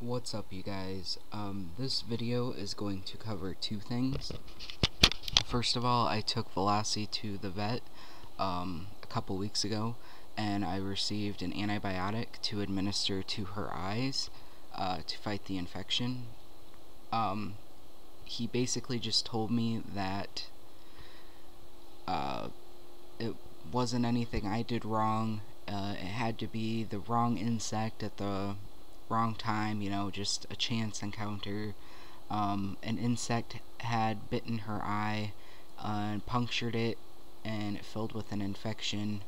What's up, you guys? This video is going to cover two things. First of all, I took Velocy to the vet a couple weeks ago, and I received an antibiotic to administer to her eyes to fight the infection. He basically just told me that it wasn't anything I did wrong. It had to be the wrong insect at the wrong time, just a chance encounter. An insect had bitten her eye and punctured it, and it filled with an infection.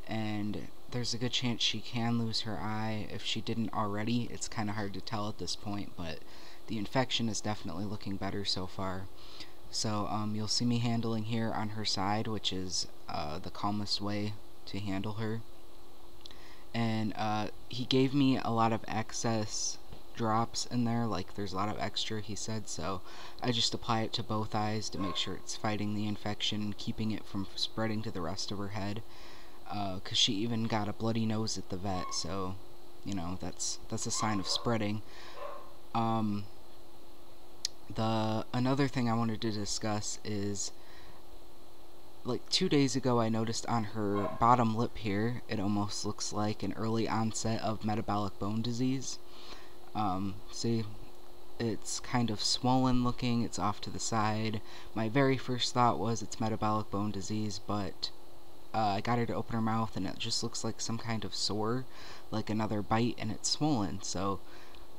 And there's a good chance she can lose her eye if she didn't already. It's kind of hard to tell at this point, but the infection is definitely looking better so far. So you'll see me handling here on her side, which is the calmest way to handle her. And he gave me a lot of excess drops in there, like there's a lot of extra, he said, so I just apply it to both eyes to make sure it's fighting the infection, keeping it from spreading to the rest of her head, because she even got a bloody nose at the vet, so that's a sign of spreading. Another thing I wanted to discuss is, like 2 days ago, I noticed on her bottom lip here, it almost looks like an early onset of metabolic bone disease. See, it's kind of swollen looking, it's off to the side. My very first thought was it's metabolic bone disease, but I got her to open her mouth and it just looks like some kind of sore, like another bite, and it's swollen. So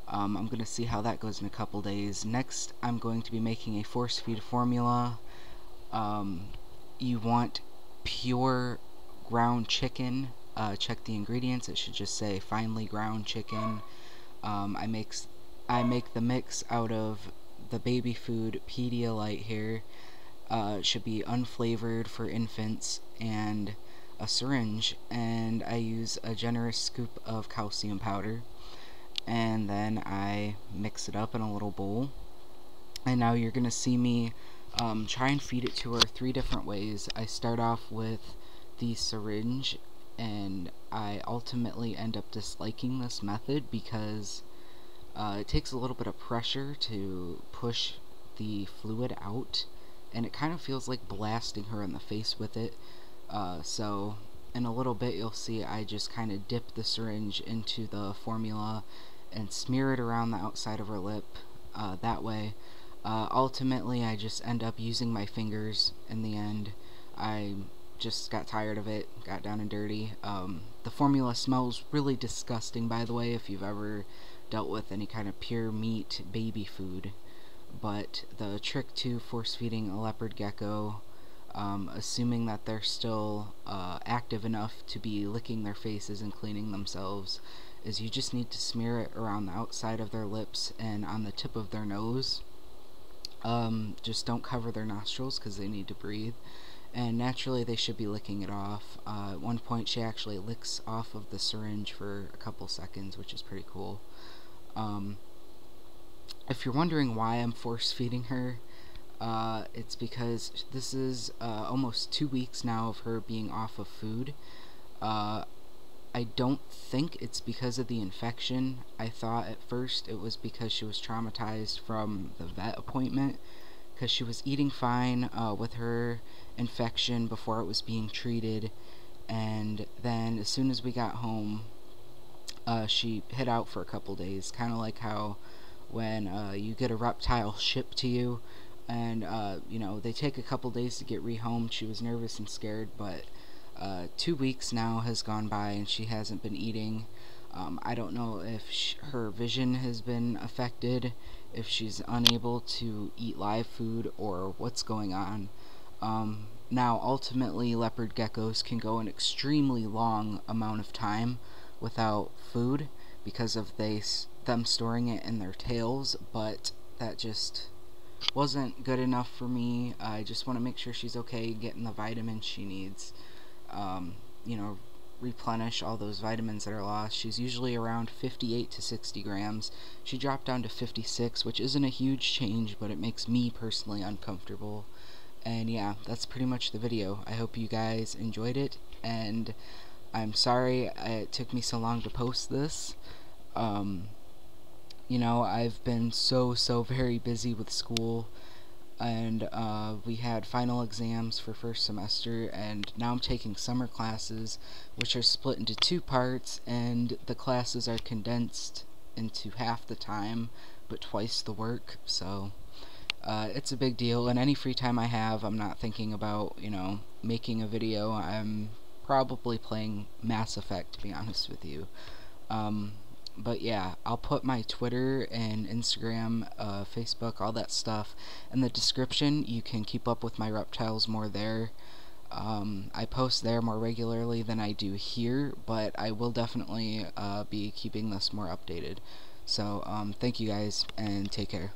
I'm going to see how that goes in a couple days. Next, I'm going to be making a force feed formula. You want pure ground chicken. Check the ingredients. It should just say finely ground chicken. I make the mix out of the baby food Pedialyte here. It should be unflavored for infants, and a syringe, and I use a generous scoop of calcium powder, and then I mix it up in a little bowl. And now you're gonna see me try and feed it to her 3 different ways. I start off with the syringe, and I ultimately end up disliking this method because it takes a little bit of pressure to push the fluid out, and it kind of feels like blasting her in the face with it. So in a little bit you'll see I just kind of dip the syringe into the formula and smear it around the outside of her lip that way. Ultimately, I just end up using my fingers in the end. I just got tired of it, got down and dirty. The formula smells really disgusting, by the way, if you've ever dealt with any kind of pure meat baby food. But the trick to force feeding a leopard gecko, assuming that they're still active enough to be licking their faces and cleaning themselves, is you just need to smear it around the outside of their lips and on the tip of their nose. Just don't cover their nostrils because they need to breathe, and naturally they should be licking it off. At one point she actually licks off of the syringe for a couple seconds, which is pretty cool. If you're wondering why I'm force feeding her, it's because this is almost 2 weeks now of her being off of food. I don't think it's because of the infection. I thought at first it was because she was traumatized from the vet appointment, because she was eating fine with her infection before it was being treated, and then as soon as we got home, she hid out for a couple days, kind of like how when you get a reptile shipped to you, and they take a couple days to get rehomed. She was nervous and scared, but 2 weeks now has gone by and she hasn't been eating. I don't know if her vision has been affected, if she's unable to eat live food, or what's going on. Now, ultimately, leopard geckos can go an extremely long amount of time without food because of them storing it in their tails, but that just wasn't good enough for me. I just want to make sure she's okay, getting the vitamins she needs. Replenish all those vitamins that are lost. She's usually around 58 to 60 grams. She dropped down to 56, which isn't a huge change, but it makes me personally uncomfortable. And yeah, that's pretty much the video. I hope you guys enjoyed it, and I'm sorry it took me so long to post this. You know, I've been so very busy with school, and we had final exams for first semester, and now I'm taking summer classes, which are split into two parts, and the classes are condensed into half the time but twice the work. So it's a big deal, and any free time I have, I'm not thinking about, you know, making a video. I'm probably playing Mass Effect, to be honest with you. um, but yeah, I'll put my Twitter and Instagram, Facebook, all that stuff in the description. You can keep up with my reptiles more there. I post there more regularly than I do here, but I will definitely be keeping this more updated. So thank you guys, and take care.